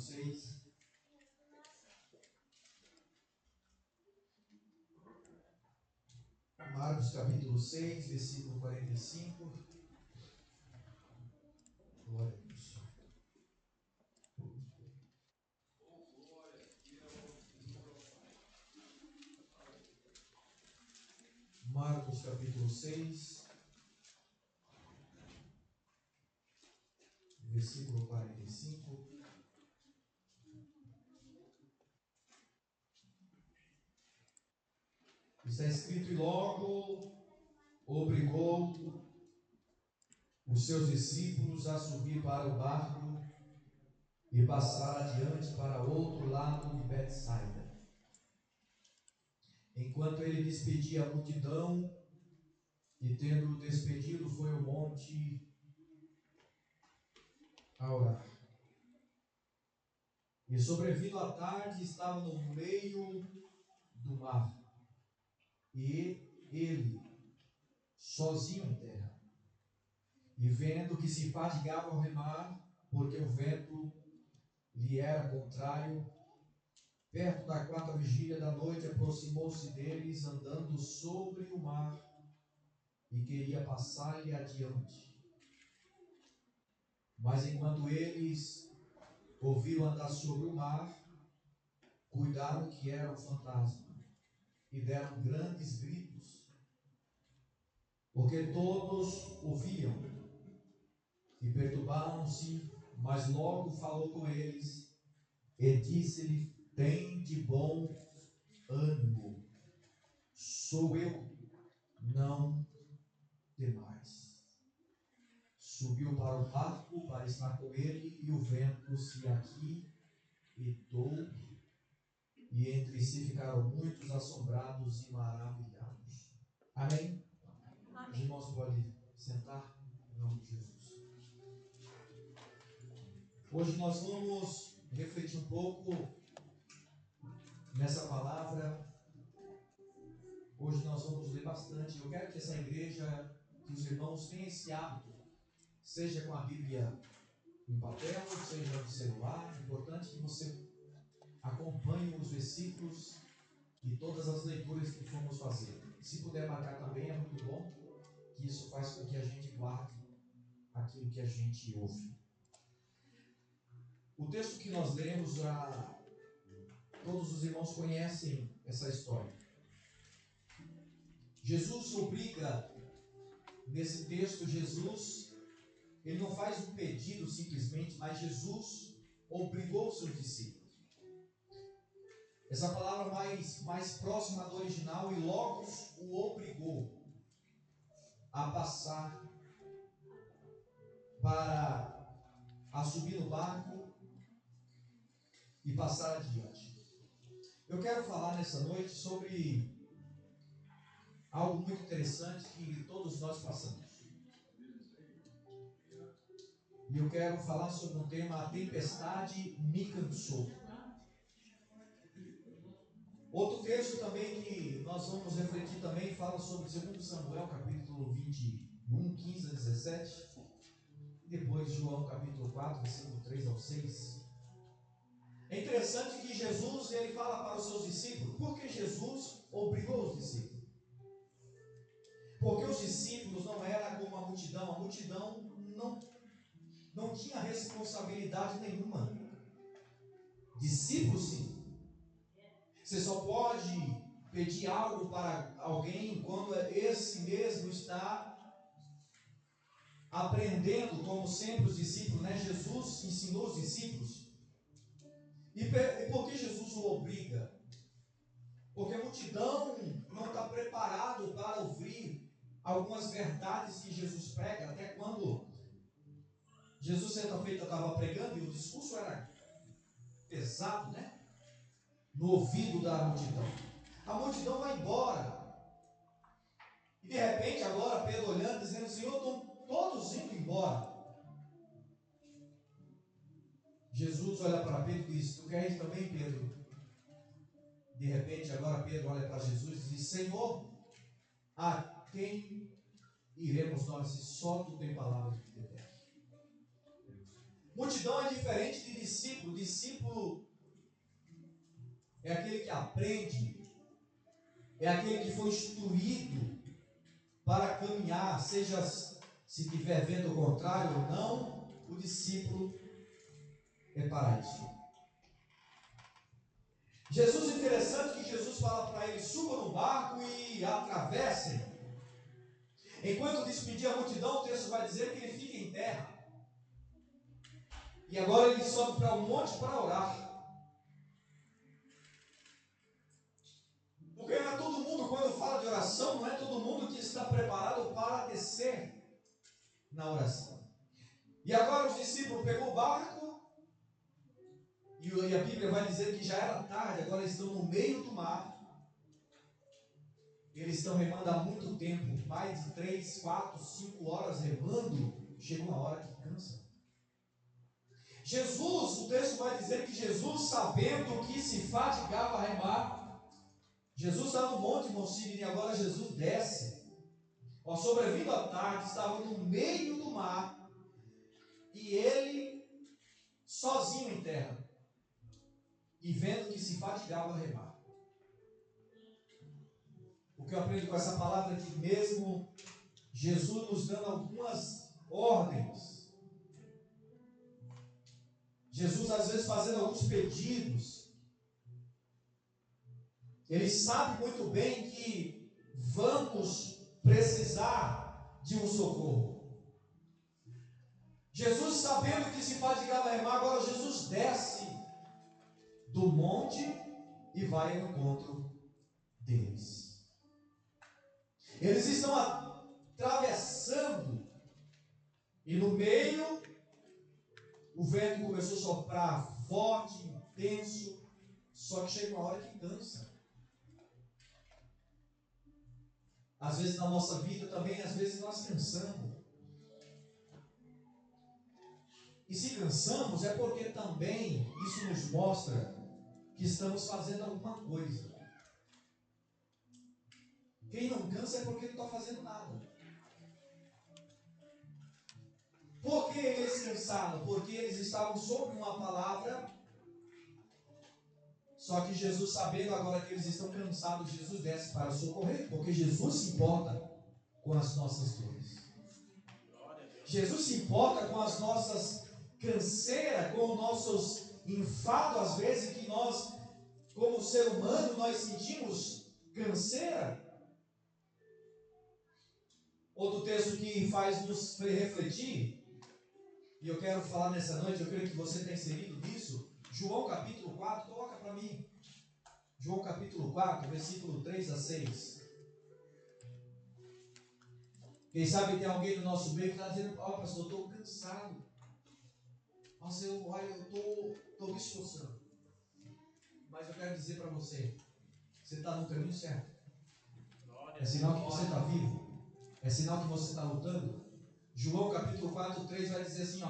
6. Marcos capítulo 6, versículo 45. Glória a Deus. Marcos capítulo 6, versículo 45. Está escrito: e logo obrigou os seus discípulos a subir para o barco e passar adiante para outro lado de Betsaida. Enquanto ele despedia a multidão, e tendo despedido, foi ao monte a orar. E sobrevindo a tarde, estava no meio do mar, e ele, sozinho em terra, e vendo que se fadigava ao remar, porque o vento lhe era contrário, perto da 4ª vigília da noite, aproximou-se deles, andando sobre o mar, e queria passar-lhe adiante. Mas enquanto eles ouviram andar sobre o mar, cuidaram que era um fantasma, e deram grandes gritos, porque todos ouviam, e perturbaram-se. Mas logo falou com eles, e disse-lhe: tende bom ânimo, sou eu, não temais. Subiu para o barco para estar com ele, e o vento se aquietou, e entre si ficaram muitos assombrados e maravilhados. Amém? Amém. Os irmãos podem sentar em nome de Jesus. Hoje nós vamos refletir um pouco nessa palavra. Hoje nós vamos ler bastante. Eu quero que essa igreja, que os irmãos tenham esse hábito, seja com a Bíblia em papel, seja no celular. É importante que você acompanhe os versículos e todas as leituras que formos fazer. Se puder marcar também é muito bom, que isso faz com que a gente guarde aquilo que a gente ouve. O texto que nós lemos, todos os irmãos conhecem essa história. Jesus obriga, nesse texto, ele não faz um pedido simplesmente, mas Jesus obrigou os seus discípulos. Essa palavra mais próxima do original, e logo o obrigou a passar a subir no barco e passar adiante. Eu quero falar nessa noite sobre algo muito interessante que todos nós passamos. E eu quero falar sobre um tema: a tempestade me cansou. Outro texto também que nós vamos refletir também fala sobre 2 Samuel, capítulo 21, 15 a 17. E depois João, capítulo 4, versículo 3 ao 6. É interessante que Jesus, ele fala para os seus discípulos. Por que Jesus obrigou os discípulos? Porque os discípulos não eram como a multidão não tinha responsabilidade nenhuma. Discípulos sim. Você só pode pedir algo para alguém quando esse mesmo está aprendendo, como sempre os discípulos, né? Jesus ensinou os discípulos. E por que Jesus o obriga? Porque a multidão não está preparado para ouvir algumas verdades que Jesus prega. Até quando Jesus certa feita estava pregando e o discurso era pesado, né? No ouvido da multidão. A multidão vai embora. E de repente agora Pedro olhando, dizendo: Senhor, estão todos indo embora. Jesus olha para Pedro e diz: tu queres também, Pedro? De repente agora Pedro olha para Jesus e diz: Senhor, a quem iremos nós se só tu tem palavra de vida eterna? Multidão é diferente de discípulo. Discípulo aprende é aquele que foi instruído para caminhar, seja se tiver vento contrário ou não, o discípulo é para isso. Jesus, interessante que Jesus fala para ele: suba no barco e atravessem. Enquanto despedir a multidão, o texto vai dizer que ele fica em terra. E agora ele sobe para um monte para orar. Porque não é todo mundo, quando fala de oração, não é todo mundo que está preparado para descer na oração. E agora os discípulos pegou o barco, e a Bíblia vai dizer que já era tarde, agora eles estão no meio do mar. Eles estão remando há muito tempo, mais de 3, 4, 5 horas remando. Chega uma hora que cansa. Jesus, o texto vai dizer que Jesus, sabendo que se fatigava a remar, Jesus está no monte Monsigno e agora Jesus desce. Sobrevindo à tarde, estava no meio do mar e ele sozinho em terra e vendo que se fatigava a remar. O que eu aprendo com essa palavra é que mesmo Jesus nos dando algumas ordens, Jesus às vezes fazendo alguns pedidos, ele sabe muito bem que vamos precisar de um socorro. Jesus, sabendo que se fatigava a remar, agora Jesus desce do monte e vai ao encontro deles. Eles estão atravessando e no meio o vento começou a soprar forte, intenso, só que chega uma hora que cansa. Às vezes na nossa vida também, às vezes nós cansamos. E se cansamos é porque também isso nos mostra que estamos fazendo alguma coisa. Quem não cansa é porque não está fazendo nada. Por que eles cansaram? Porque eles estavam sobre uma palavra. Só que Jesus, sabendo agora que eles estão cansados, Jesus desce para socorrer, porque Jesus se importa com as nossas dores. Jesus se importa com as nossas canseiras, com os nossos enfados, às vezes, que nós, como ser humano, nós sentimos canseira. Outro texto que faz nos refletir, e eu quero falar nessa noite, eu creio que você tem inserido nisso, João capítulo 4, coloca para mim. João capítulo 4, versículo 3 a 6. Quem sabe tem alguém no nosso meio que está dizendo: pastor, eu estou cansado. Nossa, eu estou me esforçando. Mas eu quero dizer para você, você está no caminho certo. É sinal que você está vivo. É sinal que você está lutando. João capítulo 4, 3 vai dizer assim: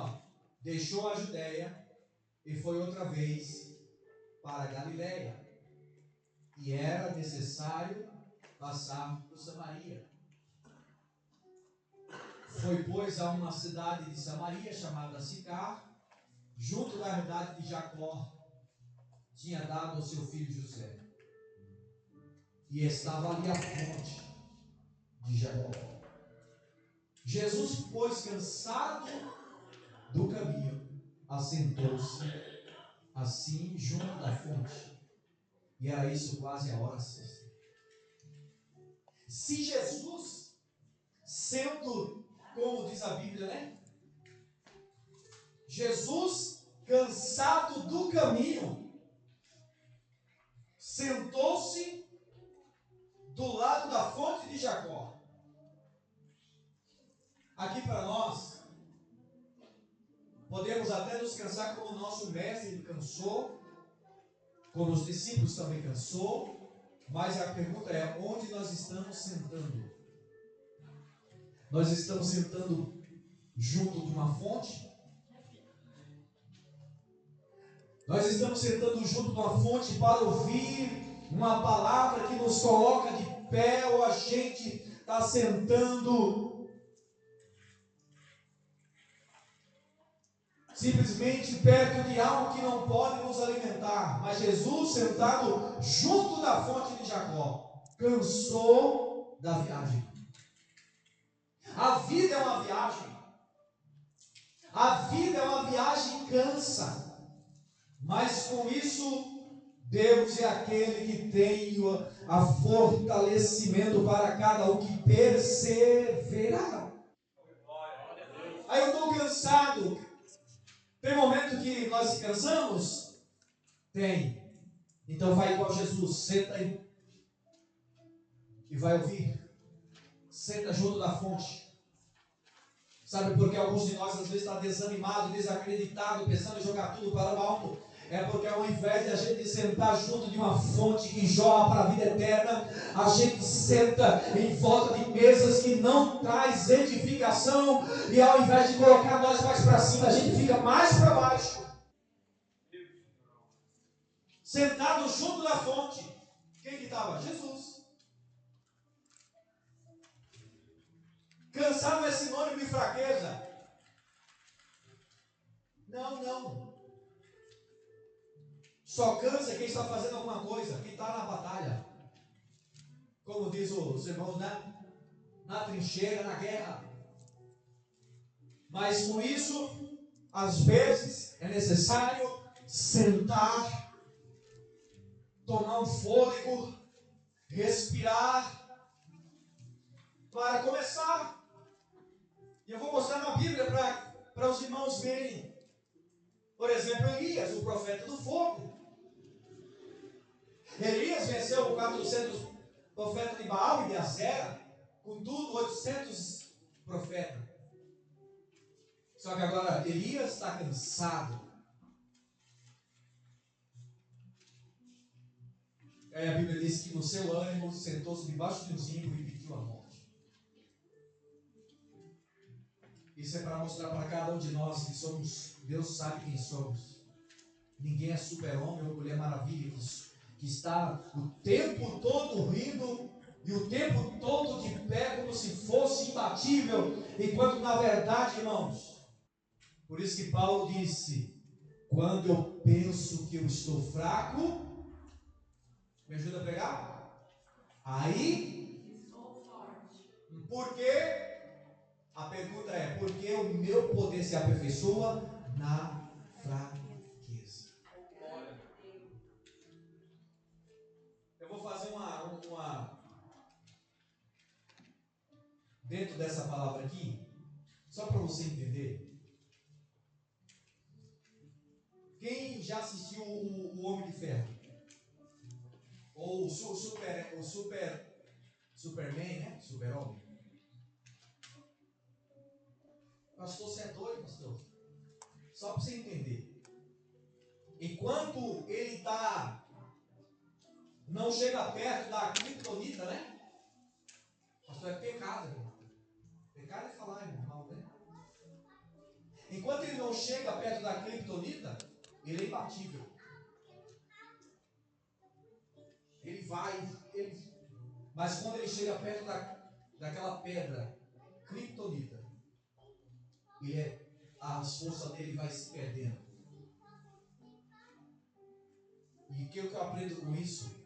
deixou a Judéia e foi outra vez para a Galiléia. E era necessário passar por Samaria. Foi, pois, a uma cidade de Samaria chamada Sicar, junto da herdade de Jacó, tinha dado ao seu filho José. E estava ali a fonte de Jacó. Jesus, pois, cansado do caminho, assentou-se assim junto da fonte. E era isso quase a hora sexta. Se Jesus, sendo, como diz a Bíblia, né? Jesus, cansado do caminho, sentou-se do lado da fonte de Jacó. Aqui para nós, podemos até nos cansar como o nosso mestre cansou, como os discípulos também cansou, mas a pergunta é: onde nós estamos sentando? Nós estamos sentando junto de uma fonte? Nós estamos sentando junto de uma fonte para ouvir uma palavra que nos coloca de pé, ou a gente está sentando simplesmente simplesmente perto de algo que não pode nos alimentar, mas Jesus, sentado junto da fonte de Jacó, cansou da viagem. A vida é uma viagem. A vida é uma viagem que cansa. Mas com isso, Deus é aquele que tem a fortalecimento para cada um que perseverar. Aí eu estou cansado. Tem momento que nós se cansamos? Tem. Então vai igual Jesus, senta aí e vai ouvir. Senta junto da fonte. Sabe por que alguns de nós às vezes está desanimado, desacreditado, pensando em jogar tudo para o alto? É porque ao invés de a gente sentar junto de uma fonte que jorra para a vida eterna, a gente senta em volta de mesas que não traz edificação, e ao invés de colocar nós mais para cima, a gente fica mais para baixo. Sentado junto da fonte. Quem que estava? Jesus. Cansado é sinônimo de fraqueza? Não. Só cansa quem está fazendo alguma coisa, quem está na batalha. Como diz os irmãos, né? Na trincheira, na guerra. Mas com isso, às vezes, é necessário sentar, tomar um fôlego, respirar, para começar. E eu vou mostrar na Bíblia para os irmãos verem. Por exemplo, Elias, o profeta do fogo. Elias venceu o 400 profetas de Baal e de Azera, com tudo 800 profetas. Só que agora Elias está cansado. Aí a Bíblia diz que no seu ânimo sentou-se debaixo de um zimbro e pediu a morte. Isso é para mostrar para cada um de nós que somos, Deus sabe quem somos. Ninguém é super-homem ou mulher maravilha que está o tempo todo rindo e o tempo todo de pé como se fosse imbatível, enquanto na verdade, irmãos, por isso que Paulo disse: quando eu penso que eu estou fraco, me ajuda a pregar? Aí, por quê? A pergunta é: por que o meu poder se aperfeiçoa na fraqueza? Eu vou fazer uma dentro dessa palavra aqui, só para você entender. Quem já assistiu o Homem de Ferro? Ou o Superman, né? Super-Homem. Pastor, você é doido, pastor? Só para você entender. Enquanto ele não chega perto da criptonita, né? Pastor, é pecado, irmão. Pecado é falar, irmão, mal, né? Enquanto ele não chega perto da criptonita, ele é imbatível. Ele vai, mas quando ele chega perto daquela pedra criptonita, a força dele vai se perdendo. E o que eu aprendo com isso?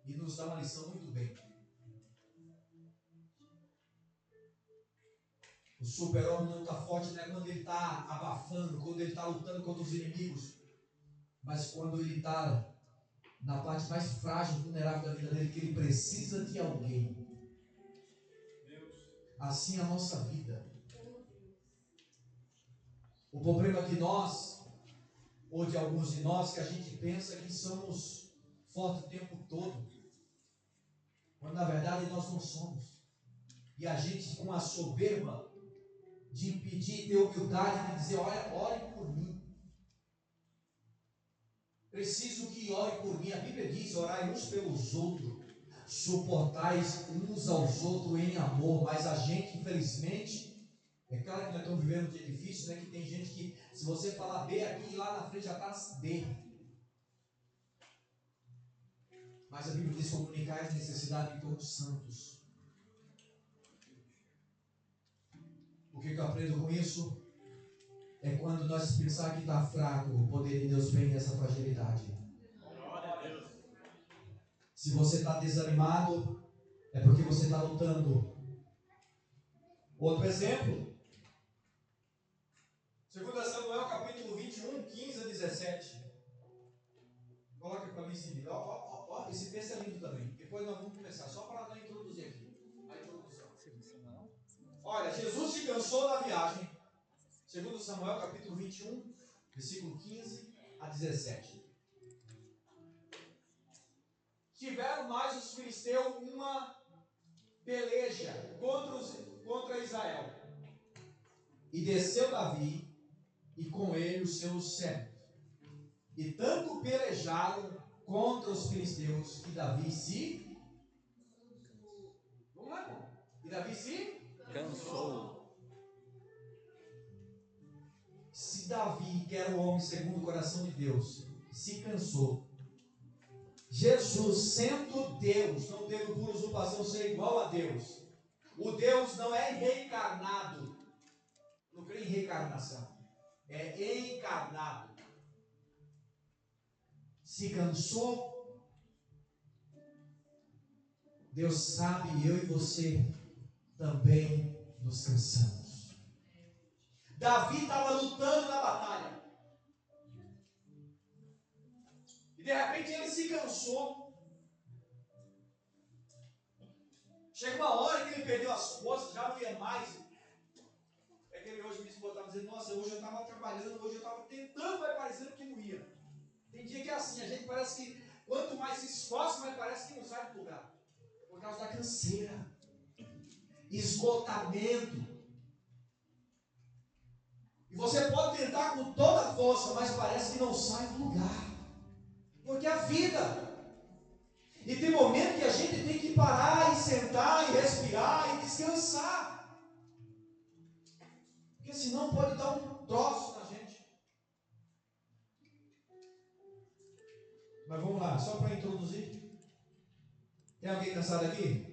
E nos dá uma lição muito bem. O super-homem não está forte, não é quando ele está abafando, quando ele está lutando contra os inimigos, mas quando ele está na parte mais frágil, vulnerável da vida dele, que ele precisa de alguém. Assim é a nossa vida. O problema de nós, ou de alguns de nós, que a gente pensa que somos fortes o tempo todo, quando na verdade nós não somos. E a gente, com a soberba de impedir, ter humildade de dizer: olha, ore por mim. Preciso que ore por mim. A Bíblia diz: orai uns pelos outros, suportais uns aos outros em amor. Mas a gente, infelizmente, é claro que nós estamos vivendo um dia difícil, né? Que tem gente que, se você falar B aqui, lá na frente já está D. Mas a Bíblia diz: comunicar as necessidades de todos os santos. O que eu aprendo com isso? é quando nós pensar que está fraco, o poder de Deus vem nessa fragilidade. Se você está desanimado, é porque você está lutando. Outro exemplo, 2 Samuel capítulo 21, 15 a 17. Coloca para mim esse vídeo. Ó, esse texto é lindo também. Depois nós vamos começar, só para não introduzir aqui. A introdução. Olha, Jesus se cansou na viagem. 2 Samuel capítulo 21, versículo 15 a 17. Tiveram mais os filisteus uma peleja contra Israel. E desceu Davi e com ele os seus servos. E tanto pelejaram contra os filisteus que Davi se... Vamos lá, irmão. E Davi se... cansou. Se Davi, que era o homem segundo o coração de Deus, se cansou, Jesus, sendo Deus, não tendo por usurpação ser igual a Deus, o Deus não é reencarnado, não crê em reencarnação, é encarnado, se cansou, Deus sabe, eu e você também nos cansamos. Davi estava lutando na batalha, e de repente ele se cansou. Chega uma hora que ele perdeu as forças, já não ia mais. É que ele hoje me esposa estava dizendo, nossa, hoje eu estava trabalhando, hoje eu estava tentando, vai parecendo que não ia. Tem dia que é assim, a gente parece que quanto mais se esforça, mais parece que não sai do lugar. Por causa da canseira, esgotamento. E você pode tentar com toda a força, mas parece que não sai do lugar. Porque é a vida. E tem momento que a gente tem que parar e sentar e respirar e descansar. Porque senão pode dar um troço na gente. Mas vamos lá, só para introduzir. Tem alguém cansado aqui?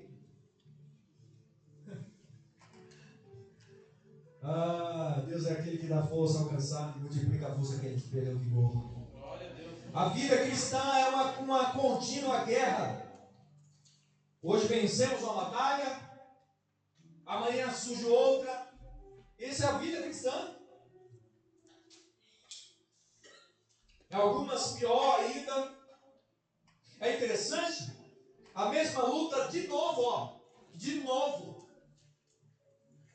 Deus é aquele que dá força ao cansado e multiplica a força àquele que perdeu o vigor. A vida cristã é uma contínua guerra. Hoje vencemos uma batalha, amanhã surge outra. Essa é a vida cristã. Algumas pior ainda. É interessante, a mesma luta de novo, de novo.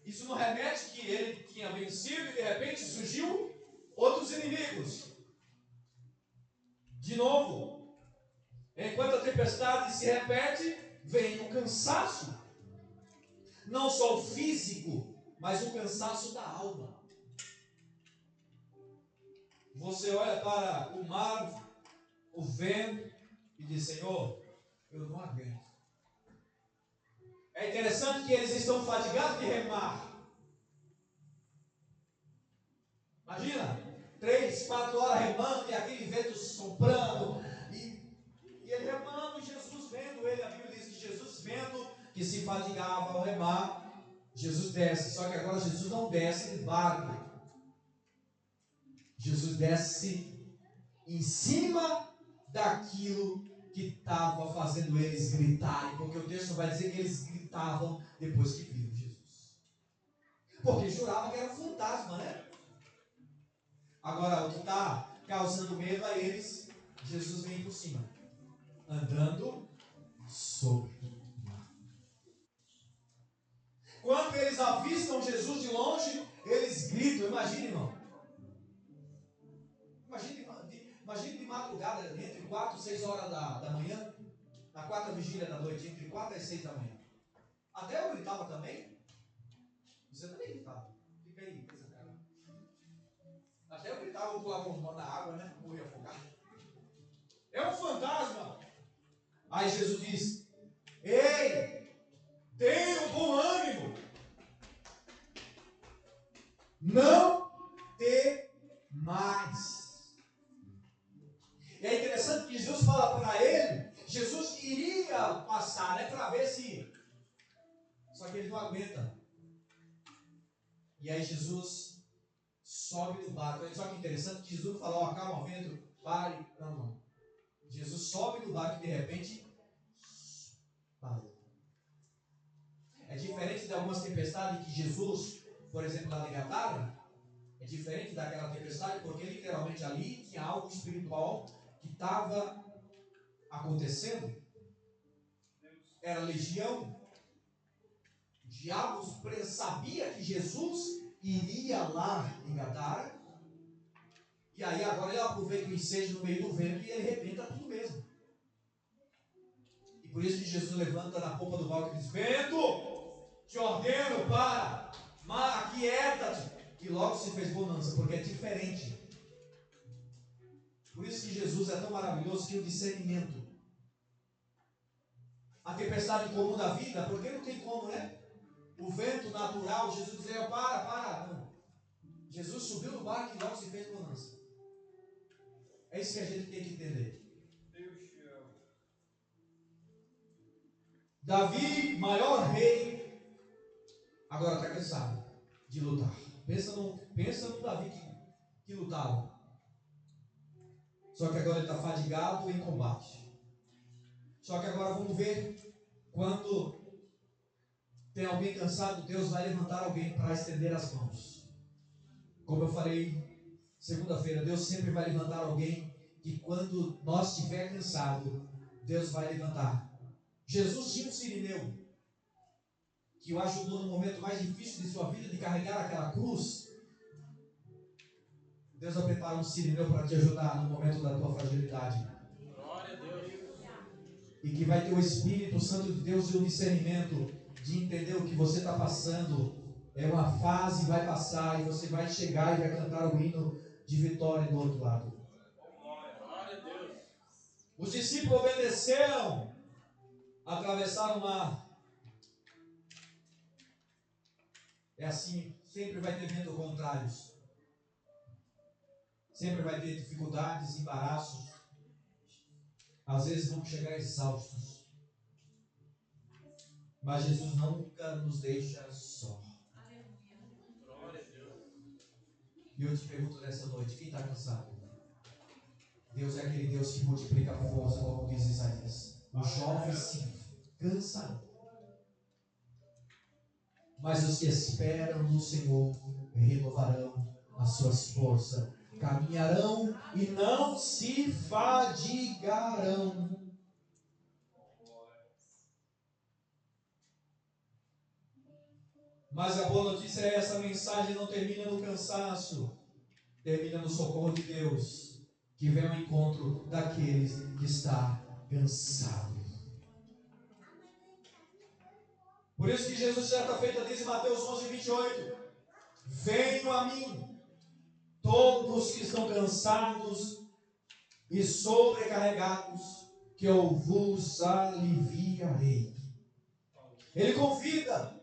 Isso não remete que ele tinha vencido e de repente surgiu outros inimigos. De novo, enquanto a tempestade se repete, vem o cansaço. Não só o físico, mas o cansaço da alma. Você olha para o mar, o vento, e diz, Senhor, eu não aguento. É interessante que eles estão fatigados de remar. Imagina, 3, 4 horas remando e aquele vento soprando. E ele remando, e Jesus vendo ele. A Bíblia diz que Jesus vendo que se fatigava ao remar, Jesus desce. Só que agora Jesus não desce de barco. Jesus desce em cima daquilo que estava fazendo eles gritarem. Porque o texto vai dizer que eles gritavam depois que viram Jesus. Porque juravam que era um fantasma, né? Agora, o que está causando medo a eles, Jesus vem por cima, andando sobre o mar. Quando eles avistam Jesus de longe, eles gritam. Imagine, irmão. Imagine de madrugada, entre 4 e 6 horas da manhã, na quarta vigília da noite, entre 4 e 6 da manhã. Até eu gritava também. Você também gritava. Fica aí, essa cara. Até eu gritava, eu pulava uma mão na água, né? Morria afogado. É um fantasma. Aí Jesus diz, ei, tenha um bom ânimo. Não temais. E é interessante que Jesus fala para ele, Jesus iria passar, né? Para ver se... Só que ele não aguenta. E aí Jesus sobe no barco. Olha só que interessante, Jesus falou, acalma o vento, pare. Não, não. Jesus sobe no barco e de repente parou. É diferente de algumas tempestades que Jesus, por exemplo, lá de Gadara, é diferente daquela tempestade, porque literalmente ali tinha algo espiritual que estava acontecendo. Era legião. O diabo sabia que Jesus iria lá em Gadara. E aí agora ele aproveita o incêndio no meio do vento e ele arrebenta tudo mesmo. E por isso que Jesus levanta na popa do barco e diz: vento, te ordeno, para, mar, aquieta-te. E logo se fez bonança, porque é diferente. Por isso que Jesus é tão maravilhoso que o discernimento. A tempestade comum da vida, porque não tem como, né? O vento natural, Jesus dizia: para. Não. Jesus subiu no barco e logo se fez bonança. É isso que a gente tem que entender. Davi, maior rei, agora está cansado de lutar. Pensa no Davi que lutava. Só que agora ele está fadigado em combate. Só que agora vamos ver, quando tem alguém cansado, Deus vai levantar alguém para estender as mãos. Como eu falei segunda-feira, Deus sempre vai levantar alguém que quando nós estiver cansado, Deus vai levantar. Jesus tinha um sirineu que o ajudou no momento mais difícil de sua vida, de carregar aquela cruz. Deus vai preparar um sirineu para te ajudar no momento da tua fragilidade. Glória a Deus. E que vai ter o Espírito Santo de Deus e o discernimento de entender o que você está passando. É uma fase, vai passar e você vai chegar e vai cantar o hino de vitória do outro lado. Glória a Deus. Os discípulos obedeceram, atravessaram o mar. É assim, sempre vai ter vento contrários. Sempre vai ter dificuldades, embaraços. Às vezes vamos chegar exaustos. Mas Jesus nunca nos deixa só. Glória a Deus. E eu te pergunto nessa noite, quem está cansado? Deus é aquele Deus que multiplica a força, como diz Isaías. Os jovens se cansam, mas os que esperam no Senhor renovarão as suas forças. Caminharão e não se fadigarão. Mas a boa notícia é essa: mensagem não termina no cansaço, termina no socorro de Deus, que vem ao encontro daqueles que está cansado. Por isso que Jesus certa feita diz em Mateus 11:28: venham a mim todos que estão cansados e sobrecarregados, que eu vos aliviarei. Ele convida,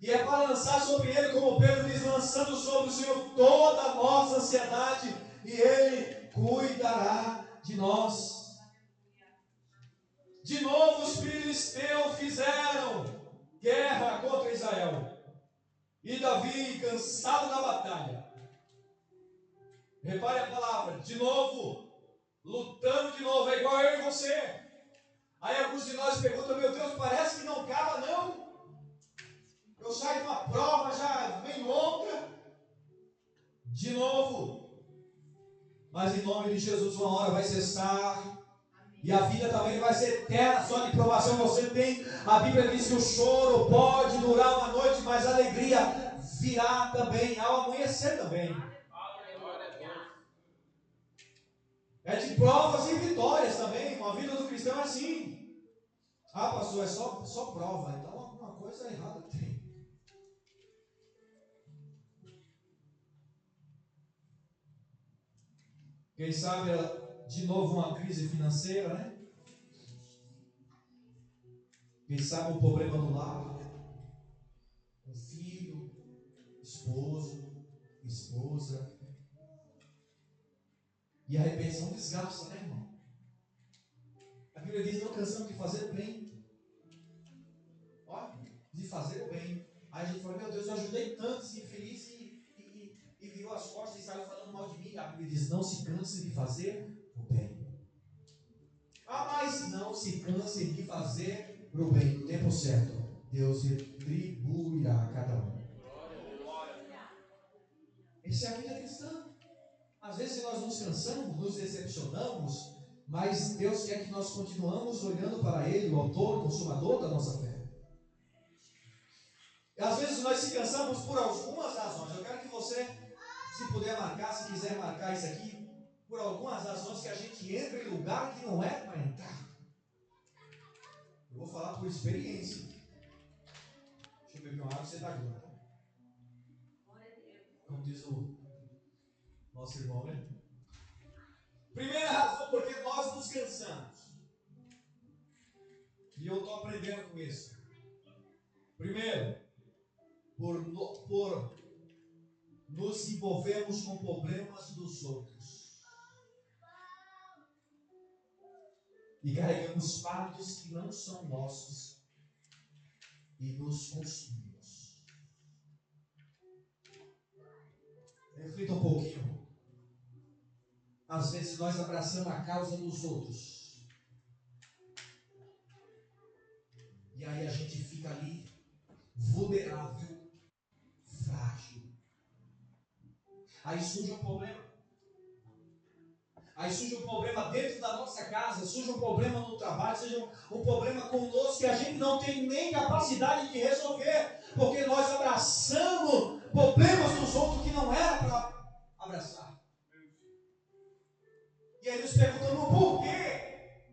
e é para lançar sobre ele, como Pedro diz, lançando sobre o Senhor toda a nossa ansiedade, e ele cuidará de nós. De novo os filisteus fizeram guerra contra Israel, e Davi, cansado da batalha, repare a palavra, de novo, lutando de novo, é igual eu e você. Aí alguns de nós perguntam: meu Deus, parece que não acaba não. Eu saio de uma prova, já vem outra, de novo. Mas em nome de Jesus, uma hora vai cessar. E a vida também vai ser eterna, só de provação você tem. A Bíblia diz que o choro pode durar uma noite, mas a alegria virá também, ao amanhecer também. É de provas e vitórias também. A vida do cristão é assim. Ah, pastor, é só prova. Então alguma coisa errada tem. Quem sabe de novo uma crise financeira, né? Quem sabe um problema no lar, um filho, esposo, esposa. E a repensão desgasta, né, irmão? A Bíblia diz: não cansamos de fazer o bem. Olha, de fazer o bem. Aí a gente fala: meu Deus, eu ajudei tantos infelizes e virou as costas e saiu falando mal de mim. A Bíblia diz, não se canse de fazer o bem. Mas não se canse de fazer o bem no tempo certo. Deus retribuirá a cada um. Essa é a vida cristã. Às vezes nós nos cansamos, nos decepcionamos, mas Deus quer que nós continuamos olhando para Ele, o autor, o consumador da nossa fé. E às vezes nós se cansamos por algumas razões. Eu quero que você, se puder marcar, se quiser marcar isso aqui, por algumas razões que a gente entra em lugar que não é para entrar. Eu vou falar por experiência. Deixa eu beber uma água e você está agora. Como diz o nosso irmão, né? Primeira razão, porque nós nos cansamos. E eu estou aprendendo com isso. Primeiro, por nos envolvermos com problemas dos outros. E carregamos fardos que não são nossos. E nos consumimos. Reflita um pouquinho. Às vezes nós abraçamos a causa dos outros. E aí a gente fica ali vulnerável, frágil. Aí surge um problema. Aí surge um problema dentro da nossa casa, surge um problema no trabalho, surge um problema conosco que a gente não tem nem capacidade de resolver, porque nós abraçamos problemas dos outros que não era para abraçar. E aí nos perguntamos por quê?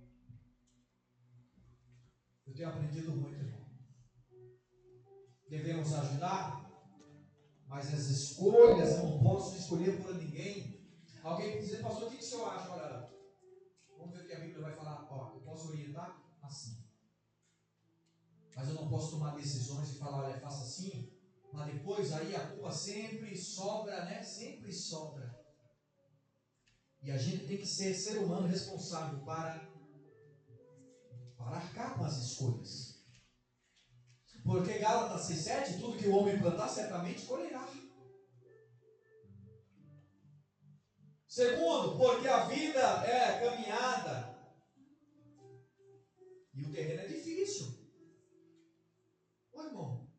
Eu tenho aprendido muito, irmão. Devemos ajudar, mas as escolhas eu não posso escolher por ninguém. Alguém diz, pastor, o que o senhor acha? Olha, vamos ver o que a Bíblia vai falar. Ó, eu posso orientar assim. Mas eu não posso tomar decisões e falar, olha, faça assim. Mas depois aí a culpa sempre sobra, né? Sempre sobra. E a gente tem que ser humano responsável para arcar com as escolhas. Porque Gálatas 6,7, tudo que o homem plantar, certamente colherá. Segundo, porque a vida é caminhada. E o terreno é difícil. Ô irmão,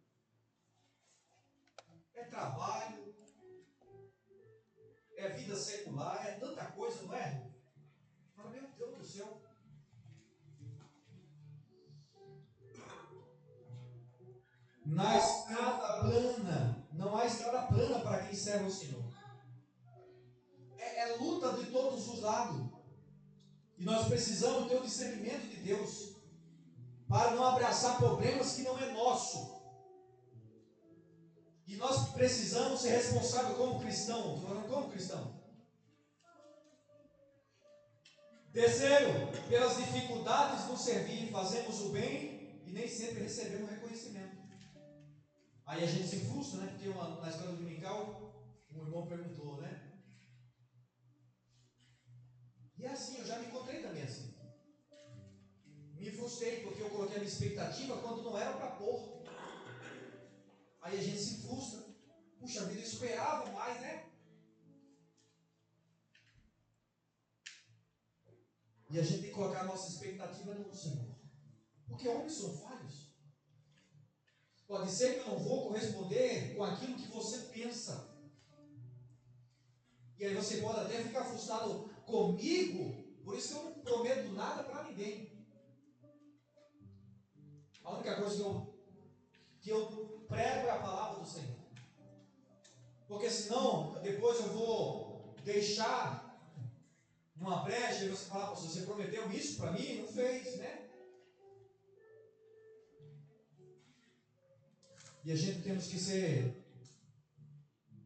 é trabalho, é vida secular, é tanta coisa, não é? Fala, meu Deus do céu. Na estrada plana, não há estrada plana para quem serve o Senhor. É luta de todos os lados. E nós precisamos ter o discernimento de Deus para não abraçar problemas que não é nosso. E nós precisamos ser responsáveis como cristão. Como cristão. Terceiro, pelas dificuldades no servir, fazemos o bem e nem sempre recebemos reconhecimento. Aí a gente se frustra, né? Porque na escola dominical, um irmão perguntou, né? E assim, eu já me encontrei também assim. Me frustrei porque eu coloquei a minha expectativa quando não era para pôr. Aí a gente se frustra. Puxa vida, eu esperava mais, né? E a gente tem que colocar a nossa expectativa no Senhor. Porque homens são falhos. Pode ser que eu não vou corresponder com aquilo que você pensa. E aí você pode até ficar frustrado comigo. Por isso que eu não prometo nada para ninguém. A única coisa que eu prego é a palavra do Senhor. Porque senão, depois eu vou deixar uma brecha e você fala, você prometeu isso para mim e não fez, né? E a gente temos que ser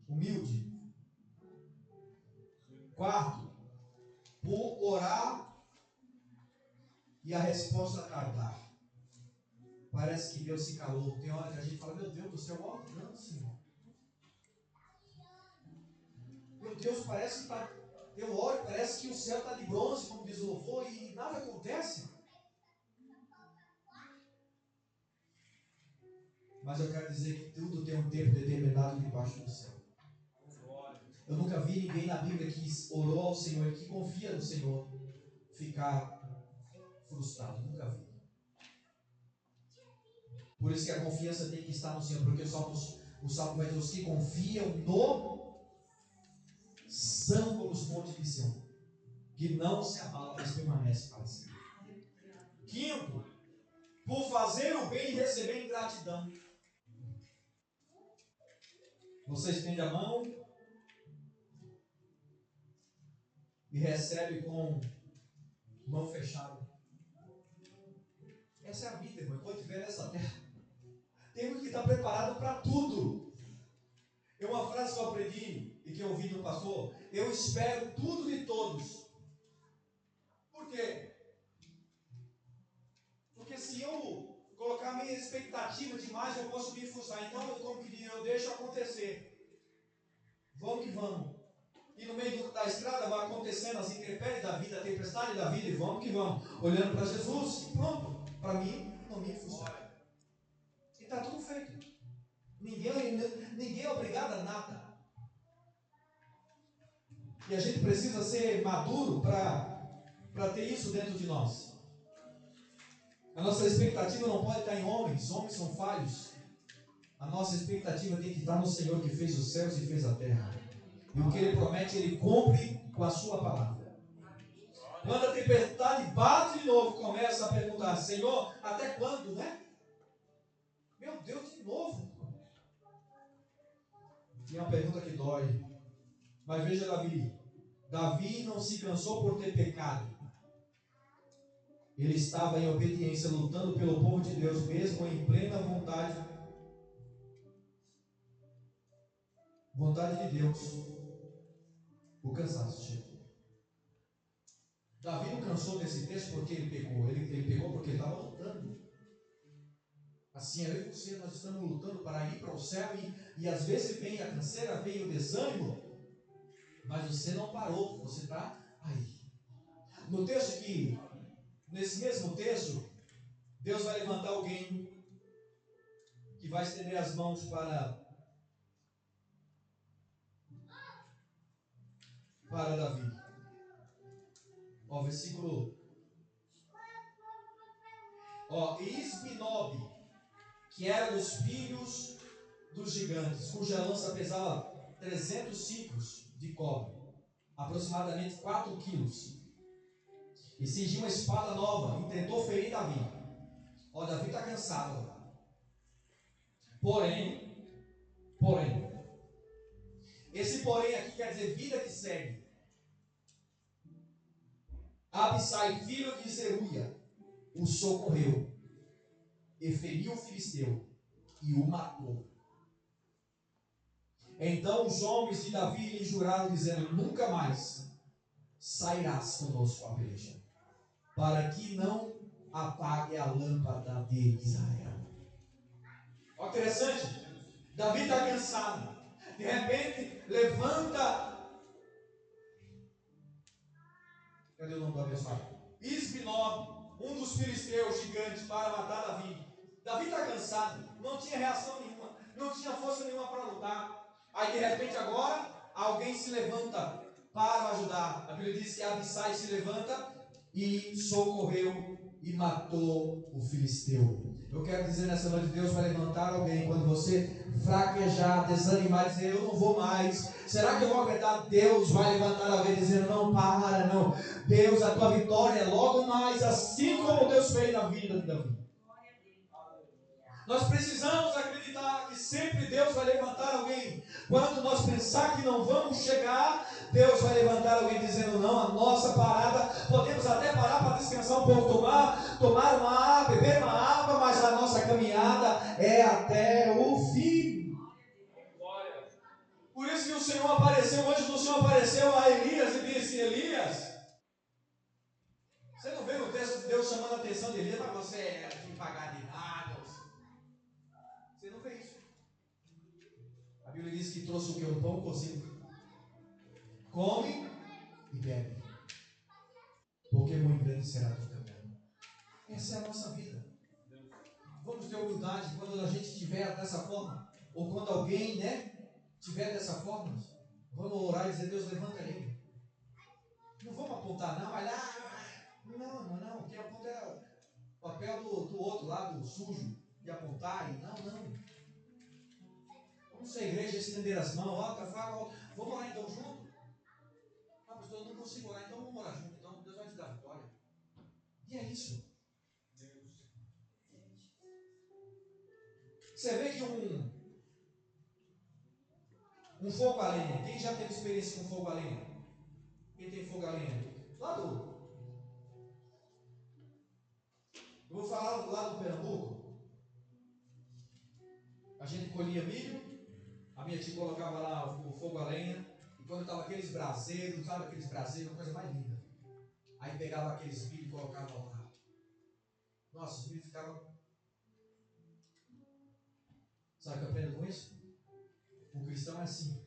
humilde. Quarto, por orar e a resposta tardar. Parece que Deus se calou. Tem hora que a gente fala, meu Deus do céu, ó, não, Senhor. Meu Deus, parece que está. Eu olho, parece que o céu está de bronze, como diz o louvor, e nada acontece. Mas eu quero dizer que tudo tem um tempo determinado debaixo do céu. Eu nunca vi ninguém na Bíblia que orou ao Senhor, que confia no Senhor, ficar frustrado. Nunca vi. Por isso que a confiança tem que estar no Senhor, porque o Salmo vai dizer: os que confiam no são como os montes de Sião, que não se abalam, mas permanecem para sempre. Quinto, por fazer o bem e receber ingratidão. Você estende a mão e recebe com mão fechada. Essa é a vida, irmão. Enquanto estiver nessa terra, temos que estar preparado para tudo. É uma frase que eu aprendi e que eu ouvi do pastor: eu espero tudo de todos. Por quê? Porque se eu colocar minha expectativa demais, eu posso me frustrar. Então, como que diz, eu deixo acontecer. Vamos que vamos. E no meio da estrada vai acontecendo as intempéries da vida, a tempestade da vida, e vamos que vamos. Olhando para Jesus, e pronto. Para mim, não me frustrar. E está tudo feito. Ninguém é obrigado a nada. E a gente precisa ser maduro para ter isso dentro de nós. A nossa expectativa não pode estar em homens. Homens são falhos. A nossa expectativa tem que estar no Senhor que fez os céus e fez a terra. E o que Ele promete, Ele cumpre com a sua palavra. Quando a tempestade bate de novo, começa a perguntar: Senhor, até quando, né? Meu Deus, de novo. E é uma pergunta que dói. Mas veja Davi. Davi não se cansou por ter pecado. Ele estava em obediência, lutando pelo povo de Deus, mesmo em plena vontade de Deus. O cansaço chegou. Davi não cansou desse texto porque ele pecou. Ele pecou porque ele estava lutando. Assim, eu e você, nós estamos lutando para ir para o céu e às vezes vem a canseira, vem o desânimo, mas você não parou, você está aí. No texto nesse mesmo texto, Deus vai levantar alguém que vai estender as mãos para Davi. Ó, versículo. Ó, Isbinob, que era dos filhos dos gigantes, cuja lança pesava 300 ciclos de cobre, aproximadamente 4 quilos. E cingiu uma espada nova e tentou ferir Davi. Ó, Davi está cansado. Porém, esse porém aqui quer dizer vida que segue. Abissai, filho de Zeruia, o socorreu, e feriu o filisteu, e o matou. Então os homens de Davi lhe juraram, dizendo: nunca mais sairás conosco a peleja, para que não apague a lâmpada de Israel. Olha que interessante. Davi está cansado. De repente, levanta. Cadê o nome do abençoado? Isbinob, um dos filisteus gigantes, para matar Davi. Davi está cansado. Não tinha reação nenhuma. Não tinha força nenhuma para lutar. Aí, de repente, agora, alguém se levanta para ajudar. A Bíblia diz que Abissai se levanta e socorreu e matou o filisteu. Eu quero dizer nessa noite: Deus vai levantar alguém quando você fraquejar, desanimar, dizer: eu não vou mais. Será que eu vou aguentar? Deus vai levantar alguém dizendo: não para, não. Deus, a tua vitória é logo mais, assim como Deus fez na vida de Davi. Nós precisamos acreditar que sempre Deus vai levantar alguém. Quando nós pensar que não vamos chegar, Deus vai levantar alguém dizendo: não, a nossa parada, podemos até parar para descansar um pouco, tomar uma água, beber uma água, mas a nossa caminhada é até o fim. Por isso que o Senhor apareceu, o anjo do Senhor apareceu a Elias e disse: Elias, você não vê no texto de Deus chamando a atenção de Elias, mas você é devagar de nada. Você não vê isso. A Bíblia diz que trouxe o que? Um pão cozido. Come e bebe, porque muito grande será a tua caminhada. Essa é a nossa vida. Vamos ter humildade quando a gente estiver dessa forma, ou quando alguém, estiver dessa forma. Vamos orar e dizer, Deus, levanta ele. Não vamos apontar, não, vai lá. Não. Quem aponta é o papel do outro lado, sujo, de apontar. E não. Vamos ser igreja, estender as mãos, ó, vamos orar então junto. Ah, pastor, eu não consigo orar, então vamos orar junto. Então Deus vai te dar vitória. E é isso. Você vê que um fogo a lenha, quem já teve experiência com fogo a lenha? Quem tem fogo a lenha? Eu vou falar lá do Pernambuco. A gente colhia milho, a minha tia colocava lá o fogo a lenha, e quando estava aqueles braseiros, sabe aqueles braseiros, coisa mais linda. Aí pegava aqueles milho e colocava lá. Nossa, os milho ficava. Sabe o que eu aprendo com isso? O cristão é assim.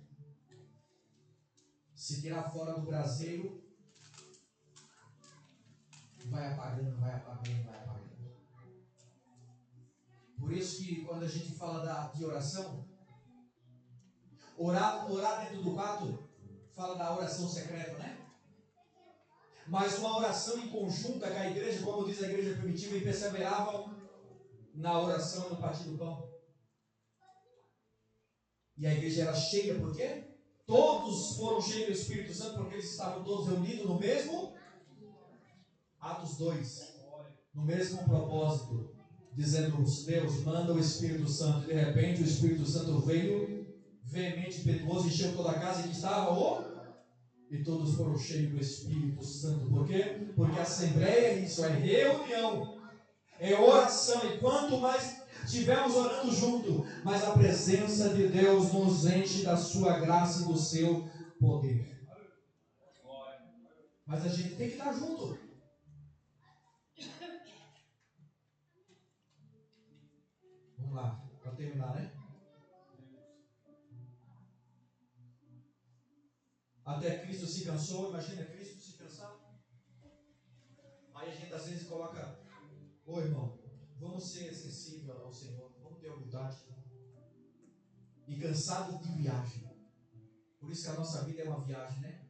Se tirar fora do braseiro, vai apagando. Por isso que quando a gente fala de oração, orar dentro do quarto, fala da oração secreta, né? Mas uma oração em conjunta com a igreja, como diz a igreja primitiva, e perseveravam na oração e no partir do pão. E a igreja era cheia, por quê? Todos foram cheios do Espírito Santo, porque eles estavam todos reunidos no mesmo Atos 2, no mesmo propósito, dizendo, Deus, manda o Espírito Santo. De repente o Espírito Santo veio, veemente, impetuoso, encheu toda a casa em que estava e todos foram cheios do Espírito Santo. Por quê? Porque a assembleia é isso, é reunião, é oração, e quanto mais estivermos orando junto, mas a presença de Deus nos enche da sua graça e do seu poder. Mas a gente tem que estar junto. Vamos lá, para terminar, né? Até Cristo se cansou, imagina Cristo se cansar. Aí a gente às vezes coloca, irmão, vamos ser sensíveis ao Senhor, vamos ter humildade. E cansado de viagem. Por isso que a nossa vida é uma viagem, né?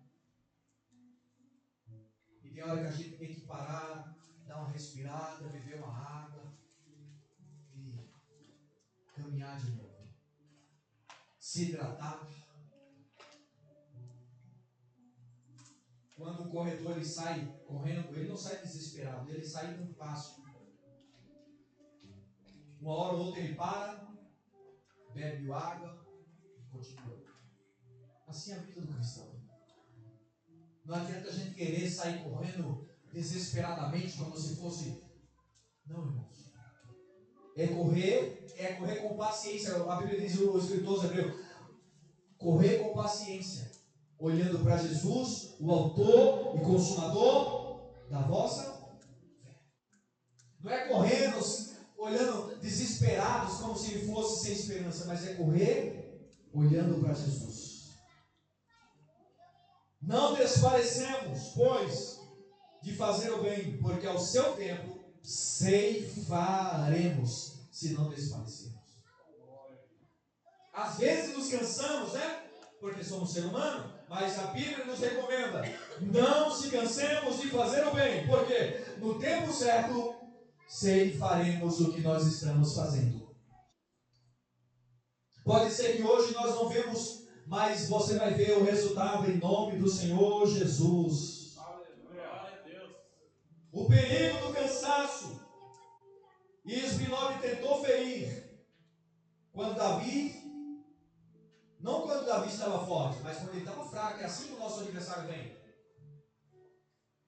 E tem hora que a gente tem que parar, dar uma respirada, beber uma água e caminhar de novo. Se hidratar. Quando o corredor ele sai correndo, ele não sai desesperado, ele sai com passo. Uma hora ou outra ele para, bebe água e continua. Assim é a vida do cristão. Não adianta a gente querer sair correndo desesperadamente como se fosse. Não, irmãos. É correr com paciência. A Bíblia diz, o escritor hebreu, correr com paciência, olhando para Jesus, o autor e consumador da vossa fé. Não é correndo, olhando desesperados, como se fosse sem esperança, mas é correr olhando para Jesus. Não desfalecemos, pois, de fazer o bem, porque ao seu tempo ceifaremos, se não desfalecermos. Às vezes nos cansamos, né? Porque somos ser humano, mas a Bíblia nos recomenda: não se cansemos de fazer o bem, porque no tempo certo ceifaremos o que nós estamos fazendo. Pode ser que hoje nós não vemos, mas você vai ver o resultado em nome do Senhor Jesus. O perigo do cansaço. Isbinob tentou ferir quando Davi estava forte, mas quando ele estava fraco. É assim que o nosso adversário vem.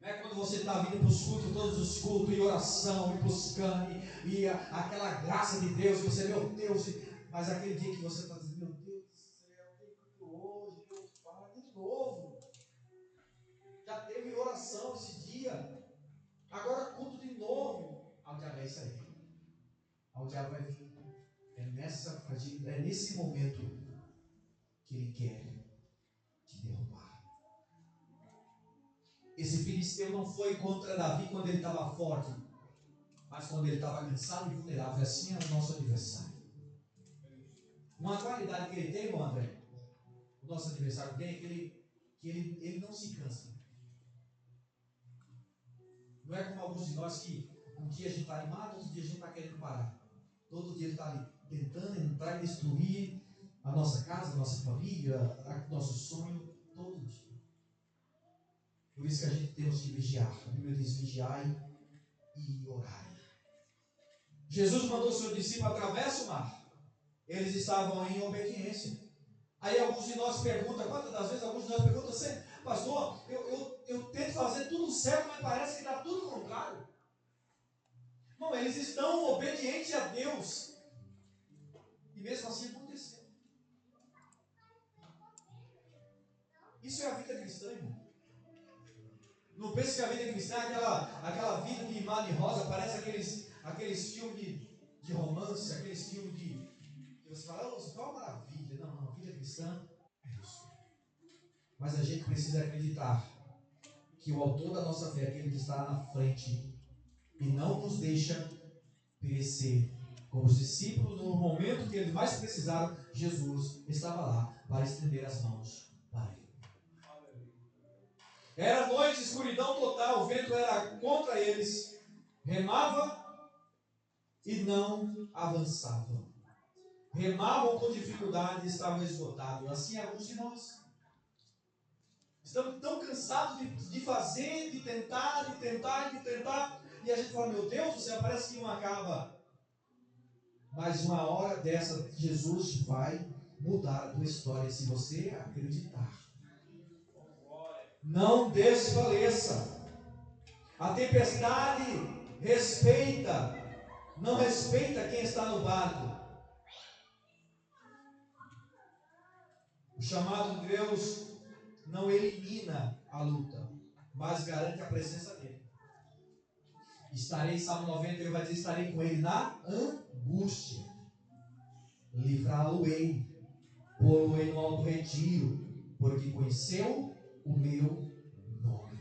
Não é quando você está vindo para os cultos, todos os cultos, em oração, e buscando, e aquela graça de Deus, e você, meu Deus, mas aquele dia que você está dizendo, meu Deus do céu, tem culto hoje, meu Pai, de novo. Já teve oração esse dia, agora culto de novo. Ao diabo é isso aí. Ao diabo vai vir. É nesse momento que ele quer te derrubar. Esse filisteu não foi contra Davi quando ele estava forte, mas quando ele estava cansado e vulnerável. Assim é o nosso adversário. Uma qualidade que ele tem, André, o nosso adversário tem é que ele não se cansa. Não é como alguns de nós que um dia a gente está animado, outro dia a gente está querendo parar. Todo dia ele está ali tentando entrar e destruir a nossa casa, a nossa família, o nosso sonho, todo dia. Por isso que a gente temos que vigiar. A Bíblia diz: vigiai e orai. Jesus mandou seus discípulos atravessar o mar. Eles estavam em obediência. Aí alguns de nós perguntam, quantas das vezes alguns de nós perguntam assim: pastor, eu tento fazer tudo certo, mas parece que dá tudo contrário. Não, eles estão obedientes a Deus. E mesmo assim aconteceu. Isso é a vida cristã, irmão. Não pense que a vida cristã é aquela vida de mar de rosa, parece aqueles filmes de romance, aqueles filmes que você fala: oh, qual maravilha. Não, a vida cristã é isso. Mas a gente precisa acreditar que o autor da nossa fé é aquele que está na frente e não nos deixa perecer. Como os discípulos, no momento que eles mais precisaram, Jesus estava lá para estender as mãos para ele. Era noite, escuridão total, o vento era contra eles, remava e não avançava. Remavam com dificuldade e estavam esgotados. Assim alguns de nós estamos tão cansados de fazer, de tentar, e a gente fala: meu Deus do céu, parece que não acaba. Mas uma hora dessa, Jesus vai mudar a tua história se você acreditar. Não desfaleça. A tempestade não respeita quem está no barco. O chamado de Deus não elimina a luta, mas garante a presença dele. Estarei, Salmo 90, ele vai dizer: estarei com ele na angústia. Livrá-lo-ei, pô-lo-ei no alto retiro, porque conheceu o meu nome.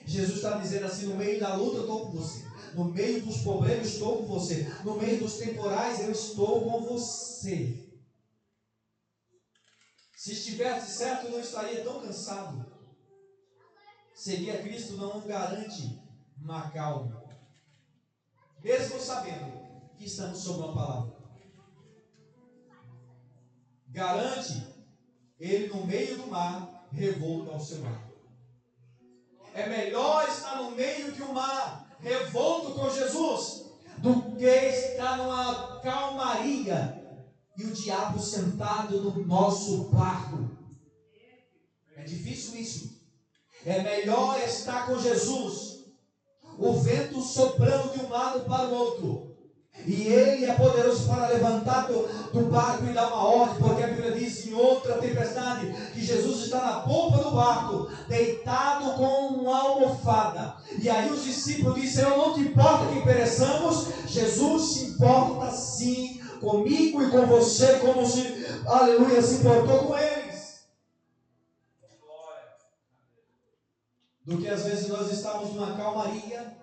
Jesus está dizendo assim: no meio da luta eu estou com você, no meio dos problemas eu estou com você, no meio dos temporais eu estou com você. Se estivesse certo, eu não estaria tão cansado. Seguir a Cristo não garante uma calma, mesmo sabendo que estamos sob uma palavra. Garante ele no meio do mar, revolto ao seu lado. É melhor estar no meio de um mar, revolto com Jesus, do que estar numa calmaria e o diabo sentado no nosso barco. É difícil isso. É melhor estar com Jesus, o vento soprando de um lado para o outro, e ele é poderoso para levantar do barco e dar uma ordem, porque a Bíblia diz em outra tempestade que Jesus está na polpa do barco, deitado com uma almofada. E aí os discípulos dizem: eu não te importa que pereçamos. Jesus se importa sim comigo e com você, como se, aleluia, se importou com eles. Do que às vezes nós estamos numa calmaria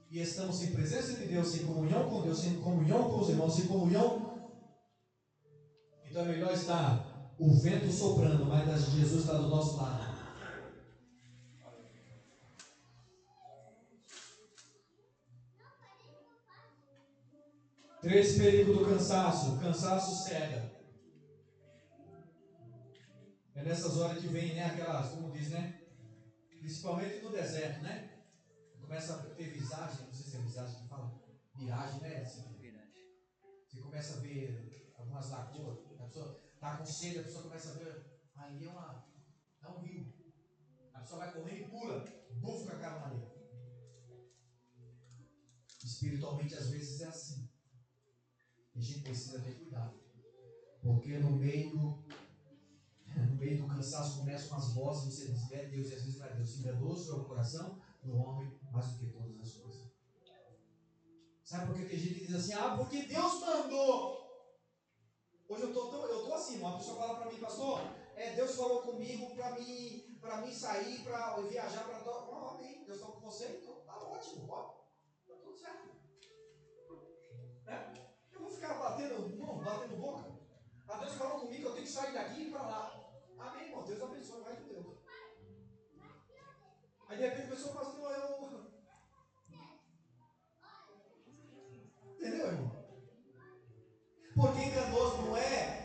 e estamos em presença de Deus, em comunhão com Deus, em comunhão com os irmãos, em comunhão. Então é melhor estar o vento soprando, mas Jesus está do nosso lado. 3 perigos do cansaço. O cansaço cega. É nessas horas que vem, né, aquelas, como diz, né? Principalmente no deserto, né? Começa a ter visagem, não sei se é visagem que fala, miragem, né? Assim, você começa a ver algumas lagoas, a pessoa está com sede, a pessoa começa a ver, aí é um rio. A pessoa vai correndo e pula, bufo com a cara na areia. Espiritualmente, às vezes, é assim. E a gente precisa ter cuidado. Porque no meio do cansaço começam as vozes, você diz: é Deus, e às vezes não é Deus. Enganoso é o coração do homem, mais do que todas as coisas. Sabe por que tem gente que diz assim: porque Deus mandou. Hoje eu tô assim, uma pessoa fala para mim: pastor, Deus falou comigo para mim sair, para viajar para... Não, amém, Deus está com você, então tá ótimo, ó, tá tudo certo. Né? Eu vou ficar batendo boca. Deus falou comigo que eu tenho que sair daqui e ir para lá. Amém, irmão. Deus abençoe, vai com Deus. Aí de repente a pessoa fala assim, eu... Entendeu, irmão? Porque enganoso não é...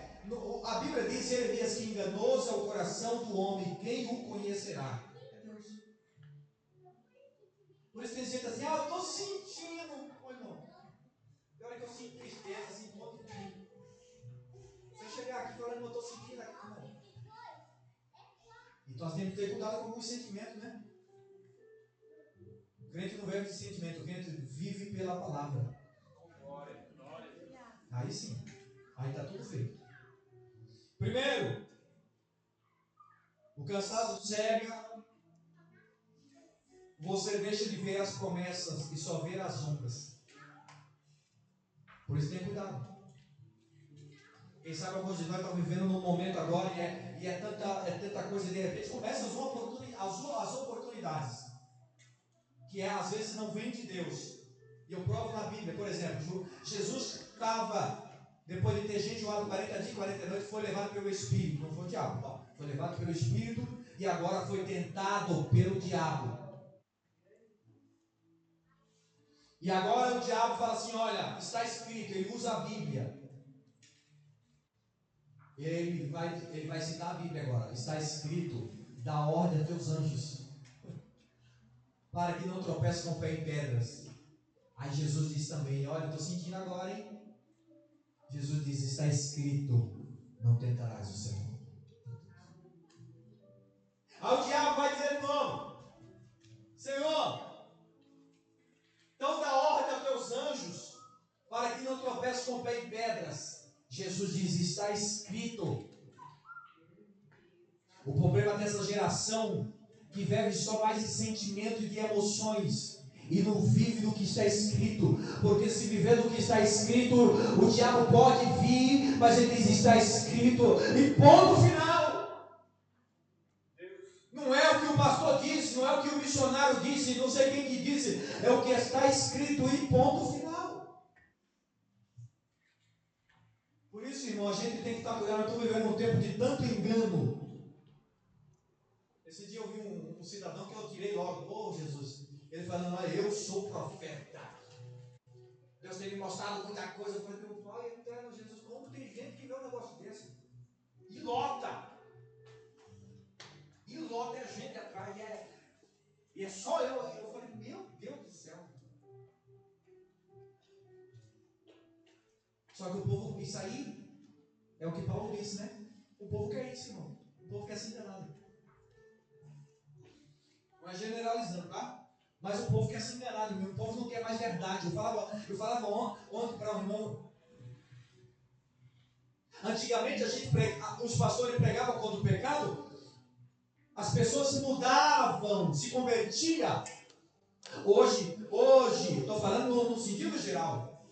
A Bíblia diz, Jeremias, que enganoso é o coração do homem, quem o conhecerá? É Deus. Por isso tem gente assim, eu estou sentindo. Oi, irmão. Tem hora que eu sinto tristeza, sinto um monte de mim. Se eu chegar aqui falando que eu estou sentindo aqui, não. Então nós temos que ter cuidado com os sentimentos, né? O crente não vive de sentimento, o crente vive pela palavra. Aí sim, aí está tudo feito. Primeiro, o cansaço cega, você deixa de ver as promessas e só vê as ondas. Por isso tem cuidado. Quem sabe alguns de nós estão vivendo num momento agora e é tanta coisa, de repente começam as oportunidades, que às vezes não vem de Deus. E eu provo na Bíblia, por exemplo, Jesus estava, depois de ter jejuado 40 dias e 40 noites, foi levado pelo Espírito, não foi o diabo, não. Foi levado pelo Espírito e agora foi tentado pelo diabo. E agora o diabo fala assim, olha, está escrito, ele usa a Bíblia. Ele vai citar a Bíblia agora. Está escrito, dá ordem a teus anjos, para que não tropece com o pé em pedras. Aí Jesus diz também, olha, eu estou sentindo agora, hein? Jesus diz, está escrito, não tentarás o Senhor. Aí o diabo vai dizer de novo, Senhor, então dá ordem aos teus anjos, para que não tropece com o pé em pedras. Jesus diz, está escrito. O problema dessa geração que vive só mais de sentimento e de emoções e não vive do que está escrito, porque se viver do que está escrito, o diabo pode vir, mas ele diz, está escrito, e ponto final. Não é o que o pastor disse, não é o que o missionário disse, não sei quem que disse, é o que está escrito e ponto final. Por isso, irmão, a gente tem que estar cuidando. Eu estou vivendo um tempo de tanto engano. Esse dia eu vi um cidadão que eu tirei logo, Jesus, ele falando, olha, eu sou profeta. Deus tem me mostrado muita coisa. Eu falei, meu pai eterno, Jesus, como tem gente que vê um negócio desse? E lota é gente atrás, e é só eu. Eu falei, meu Deus do céu. Só que o povo, isso aí é o que Paulo disse, né? O povo quer isso, irmão. O povo quer se enganar. Não é generalizando, tá? Mas o povo quer se enganar, o povo não quer mais verdade. Eu falava ontem para um irmão. Antigamente os pastores pregavam contra o pecado, as pessoas mudavam, se convertiam. Hoje, estou falando no sentido geral.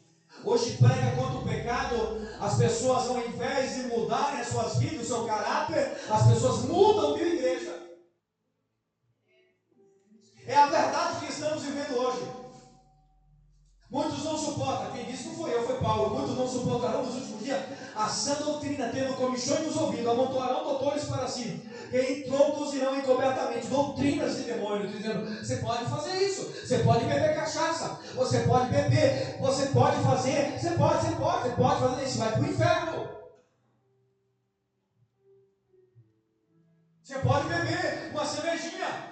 Hoje prega contra o pecado, as pessoas, ao invés de mudarem as suas vidas, o seu caráter, as pessoas mudam de igreja. É a verdade que estamos vivendo hoje. Muitos não suportam, quem disse não foi eu, foi Paulo. Muitos não suportarão nos últimos dias a sã doutrina, tendo comichões nos ouvidos, amontoarão doutores para si, e introduzirão encobertamente doutrinas de demônios, dizendo, você pode fazer isso, você pode beber cachaça, você pode beber, você pode fazer, você pode fazer isso, vai para o inferno. Você pode beber uma cervejinha.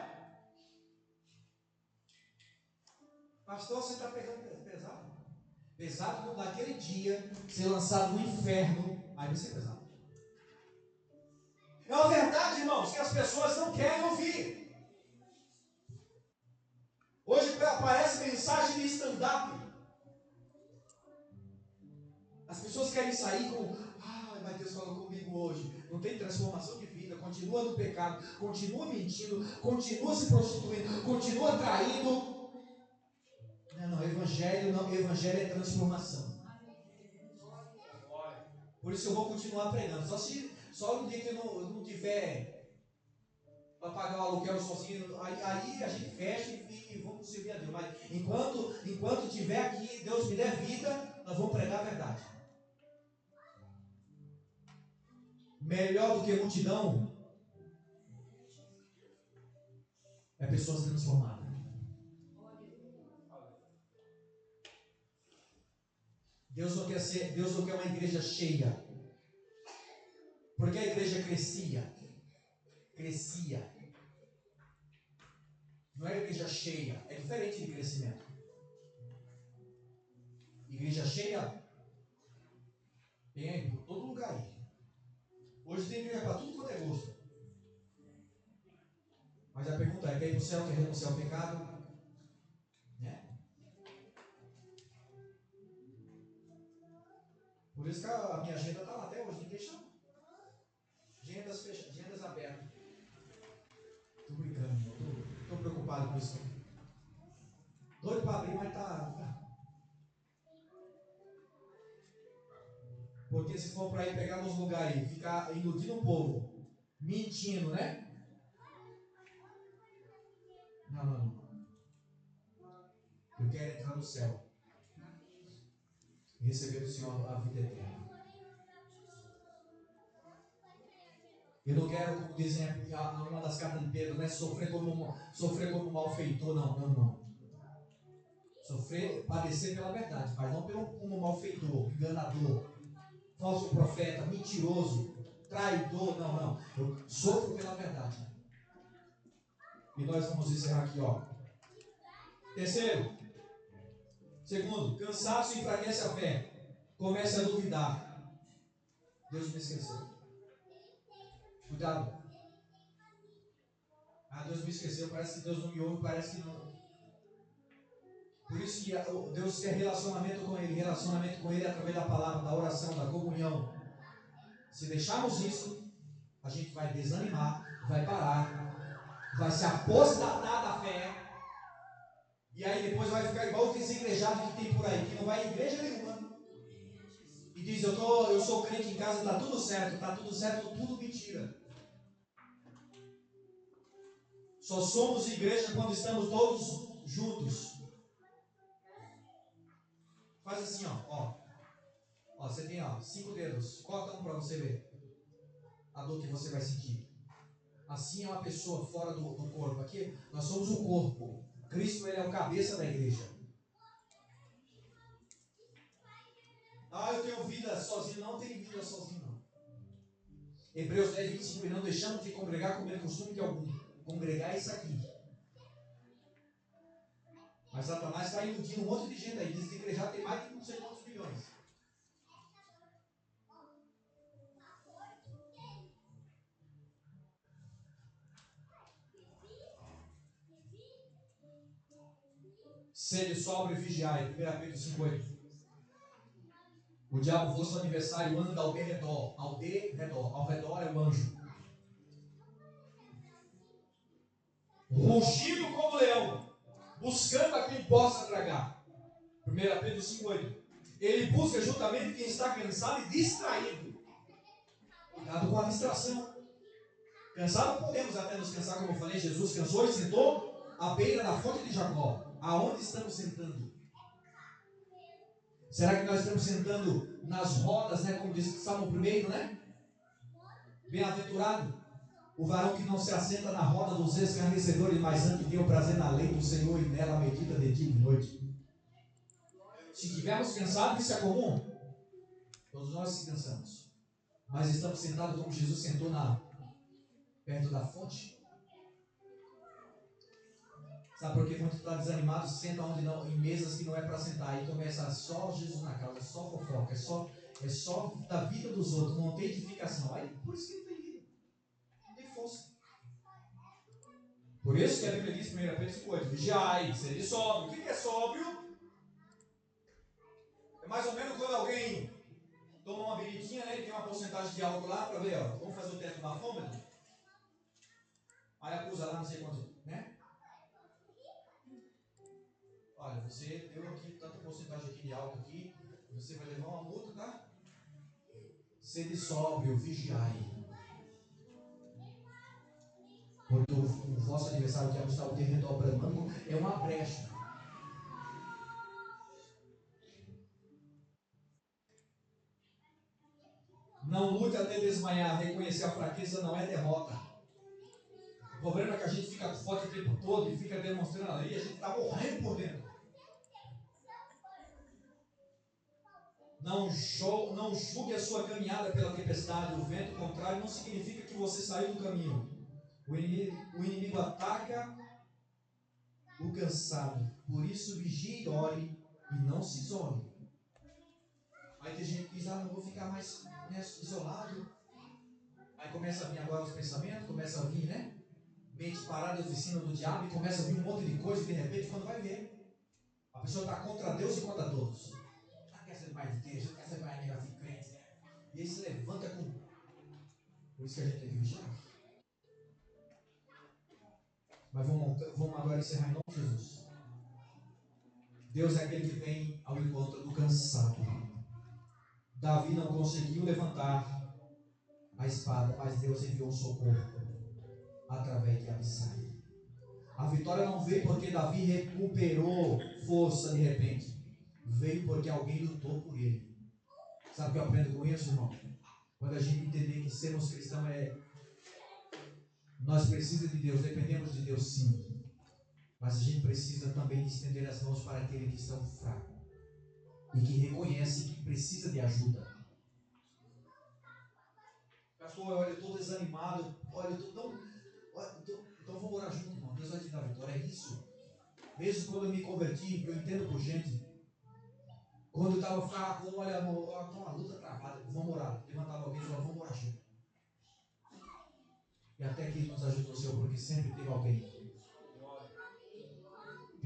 Pastor, você está pegando pesado? Pesado naquele dia, ser lançado no inferno, aí vai ser pesado. É uma verdade, irmãos, que as pessoas não querem ouvir. Hoje aparece mensagem de stand-up. As pessoas querem sair com, mas Deus falou comigo hoje. Não tem transformação de vida, continua no pecado, continua mentindo, continua se prostituindo, continua traindo. Não, evangelho é transformação. Por isso eu vou continuar pregando. Só no dia que eu não tiver para pagar o aluguel sozinho, aí a gente fecha e vamos servir a Deus. Mas enquanto tiver aqui, Deus me der vida, nós vamos pregar a verdade. melhor do que multidão é pessoas transformadas. Deus não quer uma igreja cheia. Porque a igreja crescia. Não é igreja cheia, é diferente de crescimento. Igreja cheia tem por todo lugar aí. Hoje tem igreja para tudo quanto é gosto. Mas a pergunta é: quer ir para o céu, quer renunciar ao pecado? Né? Por isso que a minha agenda está lá até hoje, não deixa. Agendas fechadas, agendas abertas. Estou brincando, estou preocupado com isso. Doido para abrir, mas tá. Porque se for para ir pegar nos lugares e ficar iludindo o povo, mentindo, né? Não. Eu quero entrar no céu e receber do Senhor a vida eterna. Eu não quero, como dizem uma das cartas de Pedro, né? Sofrer como malfeitor, não. Padecer pela verdade, mas não como malfeitor, enganador, falso profeta, mentiroso, traidor, não. Eu sofro pela verdade. E nós vamos encerrar aqui, ó. Terceiro. Segundo, cansaço enfraquece a fé. Comece a duvidar. Deus me esqueceu. Cuidado. Deus me esqueceu, parece que Deus não me ouve, parece que não. Por isso que Deus quer relacionamento com Ele é através da palavra, da oração, da comunhão. Se deixarmos isso, a gente vai desanimar, vai parar, vai se apostatar da fé, e aí depois vai ficar igual o desengrejado que tem por aí, que não vai em igreja nenhuma, e diz: eu sou crente em casa, tá tudo certo, tudo mentira. Só somos igreja quando estamos todos juntos. Faz assim, ó, você tem 5 dedos, corta um para você ver a dor que você vai sentir. Assim é uma pessoa fora do corpo. Aqui nós somos o corpo. Cristo, ele é o cabeça da igreja. Eu tenho vida sozinho. Não tem vida sozinho, não. Hebreus 10, 25. E não deixamos de congregar como é costume de algum. Congregar é isso aqui. Mas Satanás está iludindo um monte de gente aí. Diz que a igreja tem mais de não sei quantos milhões. Sede sóbrio e vigiai. 1 Pedro 5,8. O diabo, vosso adversário, anda ao redor. Ao redor é o anjo. Rugindo como leão, buscando a quem possa tragar. 1 Pedro 5,8. Ele busca juntamente quem está cansado e distraído. Cuidado com a distração. Cansado podemos até nos cansar, como eu falei. Jesus cansou e sentou à beira da fonte de Jacó. Aonde estamos sentando? Será que nós estamos sentando nas rodas, né? Como diz o Salmo 1, né? Bem-aventurado o varão que não se assenta na roda dos escarnecedores, mas antes tem o prazer na lei do Senhor e nela medita de dia e de noite. Se estivermos cansados, isso é comum. Todos nós se cansamos. Mas estamos sentados como Jesus sentou perto da fonte. Sabe por que quando está desanimado, senta onde não, em mesas que não é para sentar, e começa só Jesus na causa, só fofoca, é só da vida dos outros, não tem edificação. Aí por isso que não tem vida, não tem força. Por isso que a Bíblia diz, 1 Pedro 5,8, vigiai, sede sóbrio. O que é sóbrio? É mais ou menos quando alguém toma uma bebidinha, né, e tem uma porcentagem de álcool lá, para ver, vamos fazer o teste do bafômetro? Aí acusa lá, não sei quanto, né? Olha, você deu aqui tanta porcentagem aqui de álcool aqui, você vai levar uma multa, tá? Sede sóbrio, vigiai. Porque o vosso adversário que está o derredor bramando é uma brecha. Não lute até desmaiar. Reconhecer a fraqueza não é derrota. O problema é que a gente fica forte o tempo todo e fica demonstrando ali, a gente está morrendo por dentro. Não julgue a sua caminhada pela tempestade. O vento contrário não significa que você saiu do caminho. O inimigo ataca o cansado. Por isso vigie e ore e não se isole. Aí tem gente que diz, não vou ficar mais isolado. Aí começa a vir agora os pensamentos, começa a vir, né? Mente parada, oficina do diabo, e começa a vir um monte de coisa, e de repente, quando vai ver, a pessoa está contra Deus e contra todos. Não quer ser mais de Deus, não quer ser mais negativo crente. E aí se levanta com. Por isso que a gente tem que vigiar. Mas vamos agora encerrar em nome de Jesus. Deus é aquele que vem ao encontro do cansado. Davi não conseguiu levantar a espada, mas Deus enviou socorro através de Abissai. A vitória não veio porque Davi recuperou força de repente. Veio porque alguém lutou por ele. Sabe o que eu aprendo com isso, irmão? Quando a gente entender que sermos cristãos nós precisamos de Deus, dependemos de Deus sim. Mas a gente precisa também de estender as mãos para aquele que está fraco e que reconhece que precisa de ajuda. Pastor, olha, eu estou desanimado. Olha, eu estou tão. Então vamos orar junto, irmão. Deus vai te dar vitória. É isso. Mesmo quando eu me converti, eu entendo por gente. Quando eu estava fraco, olha, com uma luta travada, vamos orar. Levantava alguém e falava, vamos orar junto. E até que nos ajudou o Senhor, porque sempre teve alguém que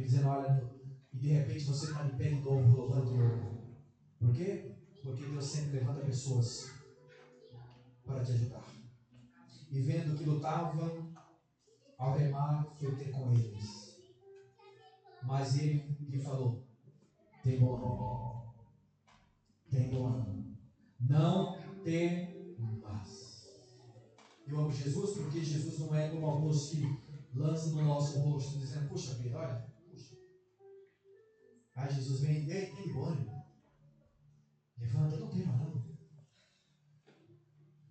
dizendo, olha, e de repente você está de pé de novo, louvando de novo. Por quê? Porque Deus sempre levanta pessoas para te ajudar. E vendo que lutavam, ao remar, foi ter com eles. Mas ele lhe falou, tem bom ânimo. Não temas. Eu amo Jesus porque Jesus não é como alguns que lançam no nosso rosto, dizendo, puxa vida, olha, puxa. Aí Jesus vem, ei, tem bom ânimo. Levanta, não tem não.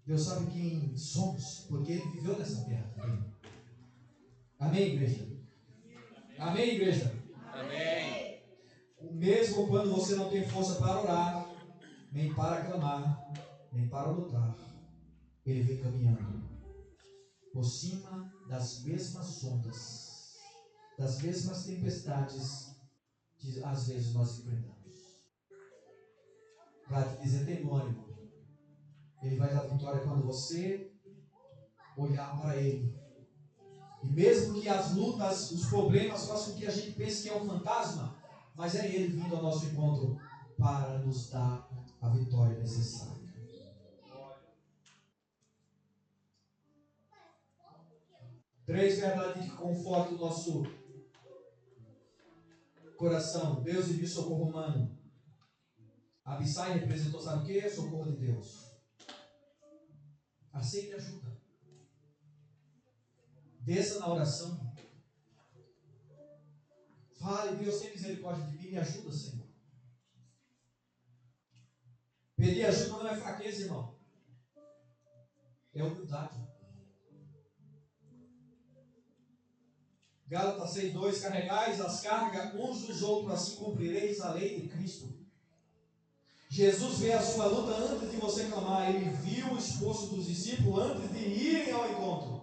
Deus sabe quem somos, porque Ele viveu nessa terra também. Amém, igreja? Amém, igreja? Amém. Mesmo quando você não tem força para orar, nem para clamar, nem para lutar, Ele vem caminhando por cima das mesmas ondas, das mesmas tempestades que às vezes nós enfrentamos. Para te dizer, tem ânimo. Ele vai dar vitória quando você olhar para Ele. E mesmo que as lutas, os problemas façam com que a gente pense que é um fantasma, mas é Ele vindo ao nosso encontro para nos dar a vitória necessária. Três verdades que confortam o nosso coração. Deus envia socorro humano. Abissai representou, sabe o que? Socorro de Deus. Aceite ajuda. Desça na oração. Fale, Deus tem misericórdia de mim, me ajuda, Senhor. Pedir ajuda não é fraqueza, irmão. É humildade. Gálatas 6,2: carregais as cargas uns dos outros, assim cumprireis a lei de Cristo. Jesus vê a sua luta antes de você clamar. Ele viu o esforço dos discípulos antes de irem ao encontro.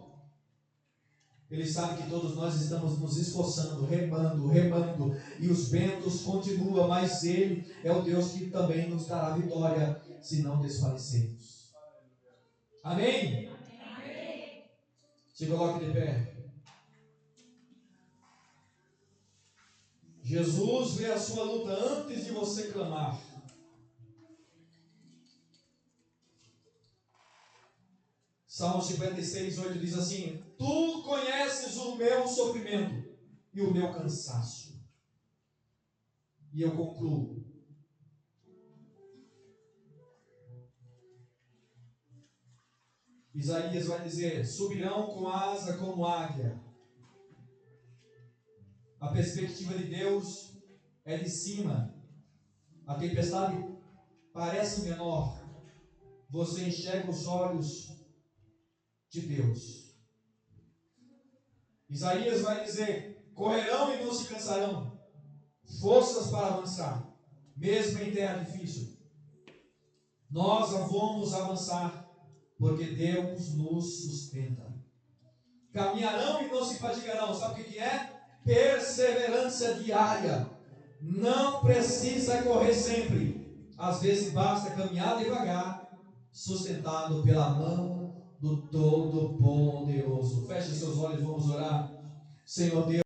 Ele sabe que todos nós estamos nos esforçando, remando, e os ventos continuam, mas Ele é o Deus que também nos dará vitória se não desfalecermos. Amém? Amém. Se coloque de pé. Jesus vê a sua luta antes de você clamar. Salmo 56:8 diz assim: tu conheces o meu sofrimento e o meu cansaço. E eu concluo. Isaías vai dizer: subirão com asa como águia. A perspectiva de Deus é de cima. A tempestade parece menor, você enxerga os olhos de Deus. Isaías vai dizer: correrão e não se cansarão, forças para avançar, mesmo em terra difícil. Nós vamos avançar, porque Deus nos sustenta. Caminharão e não se fatigarão. Sabe o que é? Perseverança diária. Não precisa correr sempre. Às vezes basta caminhar devagar, sustentado pela mão do Todo-Poderoso. Feche seus olhos, vamos orar. Senhor Deus.